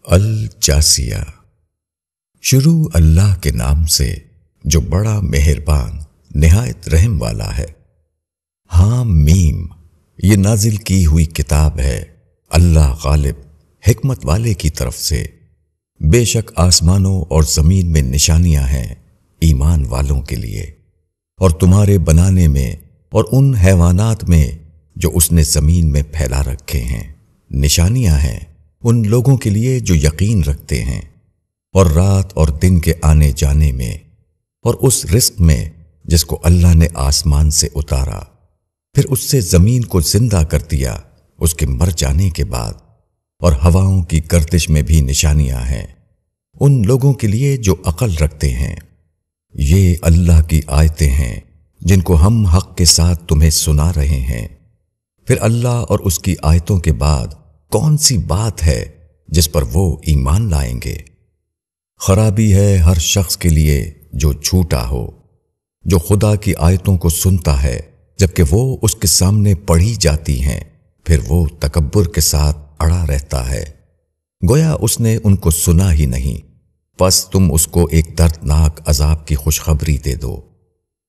الجاسیہ۔ شروع اللہ کے نام سے جو بڑا مہربان نہایت رحم والا ہے۔ حامیم، یہ نازل کی ہوئی کتاب ہے اللہ غالب حکمت والے کی طرف سے۔ بے شک آسمانوں اور زمین میں نشانیاں ہیں ایمان والوں کے لیے، اور تمہارے بنانے میں اور ان حیوانات میں جو اس نے زمین میں پھیلا رکھے ہیں نشانیاں ہیں ان لوگوں کے لیے جو یقین رکھتے ہیں، اور رات اور دن کے آنے جانے میں، اور اس رزق میں جس کو اللہ نے آسمان سے اتارا، پھر اس سے زمین کو زندہ کر دیا اس کے مر جانے کے بعد، اور ہواؤں کی گردش میں بھی نشانیاں ہیں ان لوگوں کے لیے جو عقل رکھتے ہیں۔ یہ اللہ کی آیتیں ہیں جن کو ہم حق کے ساتھ تمہیں سنا رہے ہیں۔ پھر اللہ اور اس کی آیتوں کے بعد کون سی بات ہے جس پر وہ ایمان لائیں گے؟ خرابی ہے ہر شخص کے لیے جو جھوٹا ہو، جو خدا کی آیتوں کو سنتا ہے جبکہ وہ اس کے سامنے پڑھی جاتی ہیں، پھر وہ تکبر کے ساتھ اڑا رہتا ہے گویا اس نے ان کو سنا ہی نہیں۔ پس تم اس کو ایک دردناک عذاب کی خوشخبری دے دو،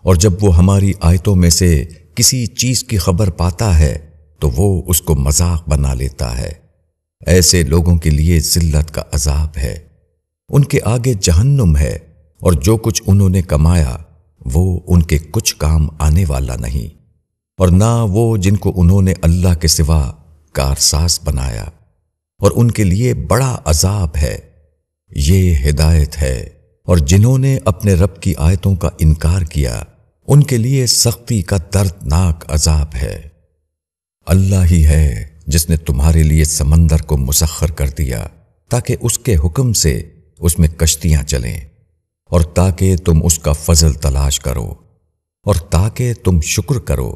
اور جب وہ ہماری آیتوں میں سے کسی چیز کی خبر پاتا ہے تو وہ اس کو مذاق بنا لیتا ہے۔ ایسے لوگوں کے لیے ذلت کا عذاب ہے، ان کے آگے جہنم ہے، اور جو کچھ انہوں نے کمایا وہ ان کے کچھ کام آنے والا نہیں، اور نہ وہ جن کو انہوں نے اللہ کے سوا کارساز بنایا، اور ان کے لیے بڑا عذاب ہے۔ یہ ہدایت ہے، اور جنہوں نے اپنے رب کی آیتوں کا انکار کیا ان کے لیے سختی کا دردناک عذاب ہے۔ اللہ ہی ہے جس نے تمہارے لیے سمندر کو مسخر کر دیا تاکہ اس کے حکم سے اس میں کشتیاں چلیں، اور تاکہ تم اس کا فضل تلاش کرو، اور تاکہ تم شکر کرو،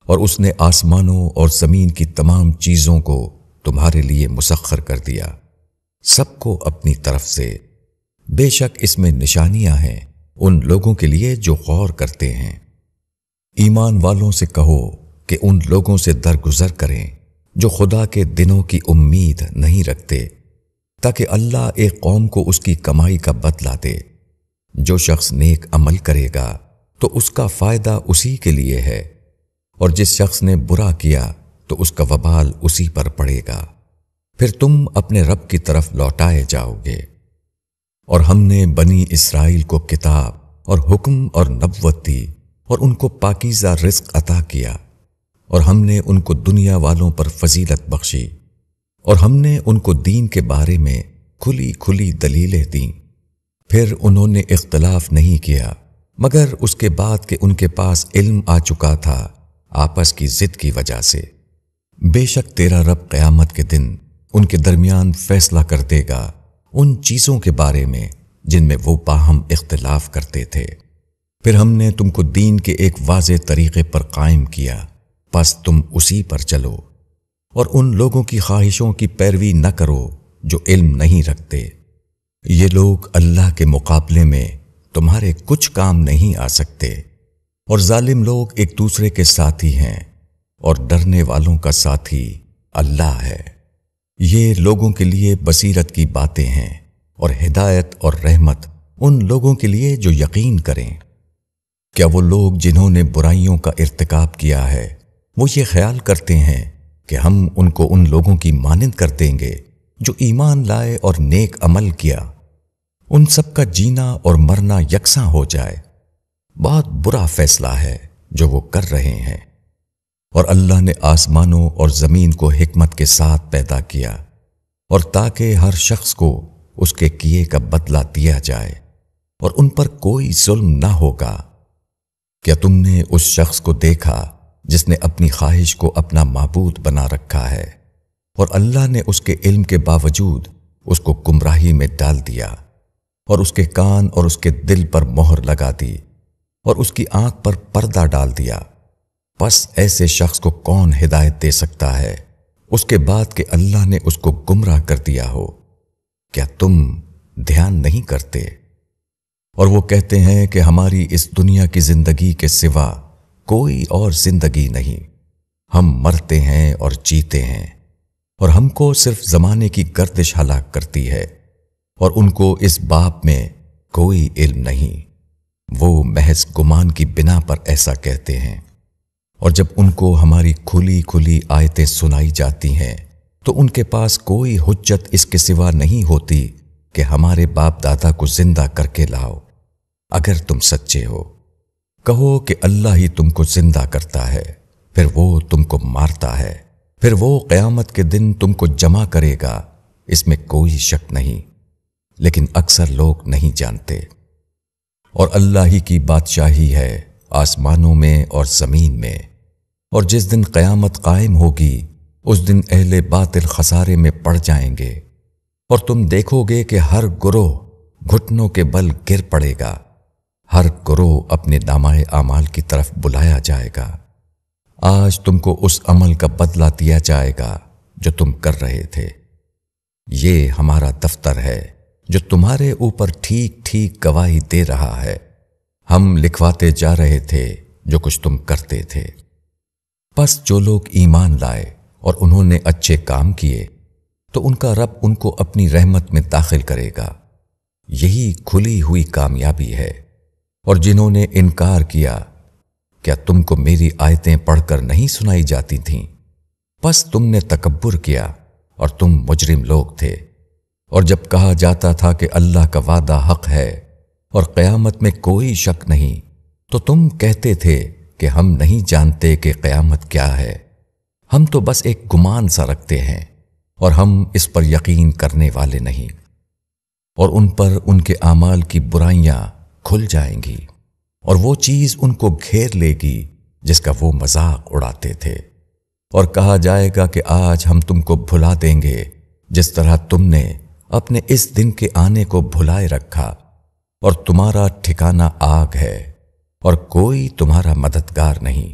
اور اس نے آسمانوں اور زمین کی تمام چیزوں کو تمہارے لیے مسخر کر دیا، سب کو اپنی طرف سے۔ بے شک اس میں نشانیاں ہیں ان لوگوں کے لیے جو غور کرتے ہیں۔ ایمان والوں سے کہو کہ ان لوگوں سے درگزر کریں جو خدا کے دنوں کی امید نہیں رکھتے، تاکہ اللہ ایک قوم کو اس کی کمائی کا بدلہ دے۔ جو شخص نیک عمل کرے گا تو اس کا فائدہ اسی کے لیے ہے، اور جس شخص نے برا کیا تو اس کا وبال اسی پر پڑے گا، پھر تم اپنے رب کی طرف لوٹائے جاؤ گے۔ اور ہم نے بنی اسرائیل کو کتاب اور حکم اور نبوت دی، اور ان کو پاکیزہ رزق عطا کیا، اور ہم نے ان کو دنیا والوں پر فضیلت بخشی، اور ہم نے ان کو دین کے بارے میں کھلی کھلی دلیلیں دیں۔ پھر انہوں نے اختلاف نہیں کیا مگر اس کے بعد کہ ان کے پاس علم آ چکا تھا آپس کی ضد کی وجہ سے۔ بے شک تیرا رب قیامت کے دن ان کے درمیان فیصلہ کر دے گا ان چیزوں کے بارے میں جن میں وہ باہم اختلاف کرتے تھے۔ پھر ہم نے تم کو دین کے ایک واضح طریقے پر قائم کیا، پس تم اسی پر چلو، اور ان لوگوں کی خواہشوں کی پیروی نہ کرو جو علم نہیں رکھتے۔ یہ لوگ اللہ کے مقابلے میں تمہارے کچھ کام نہیں آ سکتے، اور ظالم لوگ ایک دوسرے کے ساتھی ہیں، اور ڈرنے والوں کا ساتھی اللہ ہے۔ یہ لوگوں کے لیے بصیرت کی باتیں ہیں، اور ہدایت اور رحمت ان لوگوں کے لیے جو یقین کریں۔ کیا وہ لوگ جنہوں نے برائیوں کا ارتکاب کیا ہے وہ یہ خیال کرتے ہیں کہ ہم ان کو ان لوگوں کی مانند کر دیں گے جو ایمان لائے اور نیک عمل کیا، ان سب کا جینا اور مرنا یکساں ہو جائے؟ بہت برا فیصلہ ہے جو وہ کر رہے ہیں۔ اور اللہ نے آسمانوں اور زمین کو حکمت کے ساتھ پیدا کیا، اور تاکہ ہر شخص کو اس کے کیے کا بدلہ دیا جائے، اور ان پر کوئی ظلم نہ ہوگا۔ کیا تم نے اس شخص کو دیکھا جس نے اپنی خواہش کو اپنا معبود بنا رکھا ہے، اور اللہ نے اس کے علم کے باوجود اس کو گمراہی میں ڈال دیا، اور اس کے کان اور اس کے دل پر مہر لگا دی، اور اس کی آنکھ پر پردہ ڈال دیا؟ پس ایسے شخص کو کون ہدایت دے سکتا ہے اس کے بعد کہ اللہ نے اس کو گمراہ کر دیا ہو؟ کیا تم دھیان نہیں کرتے؟ اور وہ کہتے ہیں کہ ہماری اس دنیا کی زندگی کے سوا کوئی اور زندگی نہیں، ہم مرتے ہیں اور جیتے ہیں، اور ہم کو صرف زمانے کی گردش ہلاک کرتی ہے، اور ان کو اس باب میں کوئی علم نہیں۔ وہ محض گمان کی بنا پر ایسا کہتے ہیں، اور جب ان کو ہماری کھلی کھلی آیتیں سنائی جاتی ہیں تو ان کے پاس کوئی حجت اس کے سوا نہیں ہوتی کہ ہمارے باپ دادا کو زندہ کر کے لاؤ۔ اگر تم سچے ہو، کہو کہ اللہ ہی تم کو زندہ کرتا ہے، پھر وہ تم کو مارتا ہے، پھر وہ قیامت کے دن تم کو جمع کرے گا، اس میں کوئی شک نہیں، لیکن اکثر لوگ نہیں جانتے۔ اور اللہ ہی کی بادشاہی ہے آسمانوں میں اور زمین میں، اور جس دن قیامت قائم ہوگی اس دن اہل باطل خسارے میں پڑ جائیں گے، اور تم دیکھو گے کہ ہر گروہ گھٹنوں کے بل گر پڑے گا، ہر گروہ اپنے نامۂ اعمال کی طرف بلایا جائے گا۔ آج تم کو اس عمل کا بدلہ دیا جائے گا جو تم کر رہے تھے۔ یہ ہمارا دفتر ہے جو تمہارے اوپر ٹھیک ٹھیک گواہی دے رہا ہے۔ ہم لکھواتے جا رہے تھے جو کچھ تم کرتے تھے۔ پس جو لوگ ایمان لائے اور انہوں نے اچھے کام کیے تو ان کا رب ان کو اپنی رحمت میں داخل کرے گا۔ یہی کھلی ہوئی کامیابی ہے۔ اور جنہوں نے انکار کیا، کیا تم کو میری آیتیں پڑھ کر نہیں سنائی جاتی تھیں؟ پس تم نے تکبر کیا اور تم مجرم لوگ تھے۔ اور جب کہا جاتا تھا کہ اللہ کا وعدہ حق ہے اور قیامت میں کوئی شک نہیں، تو تم کہتے تھے کہ ہم نہیں جانتے کہ قیامت کیا ہے، ہم تو بس ایک گمان سا رکھتے ہیں اور ہم اس پر یقین کرنے والے نہیں۔ اور ان پر ان کے اعمال کی برائیاں کھل جائیں گی، اور وہ چیز ان کو گھیر لے گی جس کا وہ مذاق اڑاتے تھے۔ اور کہا جائے گا کہ آج ہم تم کو بھلا دیں گے جس طرح تم نے اپنے اس دن کے آنے کو بھلائے رکھا، اور تمہارا ٹھکانہ آگ ہے اور کوئی تمہارا مددگار نہیں۔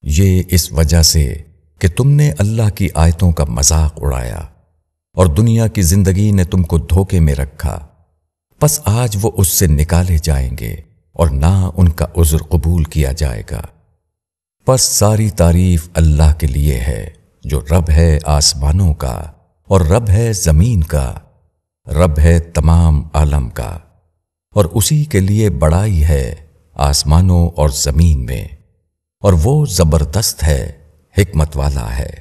یہ اس وجہ سے کہ تم نے اللہ کی آیتوں کا مذاق اڑایا اور دنیا کی زندگی نے تم کو دھوکے میں رکھا، پس آج وہ اس سے نکالے جائیں گے اور نہ ان کا عذر قبول کیا جائے گا۔ پس ساری تعریف اللہ کے لیے ہے جو رب ہے آسمانوں کا اور رب ہے زمین کا، رب ہے تمام عالم کا، اور اسی کے لیے بڑائی ہے آسمانوں اور زمین میں، اور وہ زبردست ہے، حکمت والا ہے۔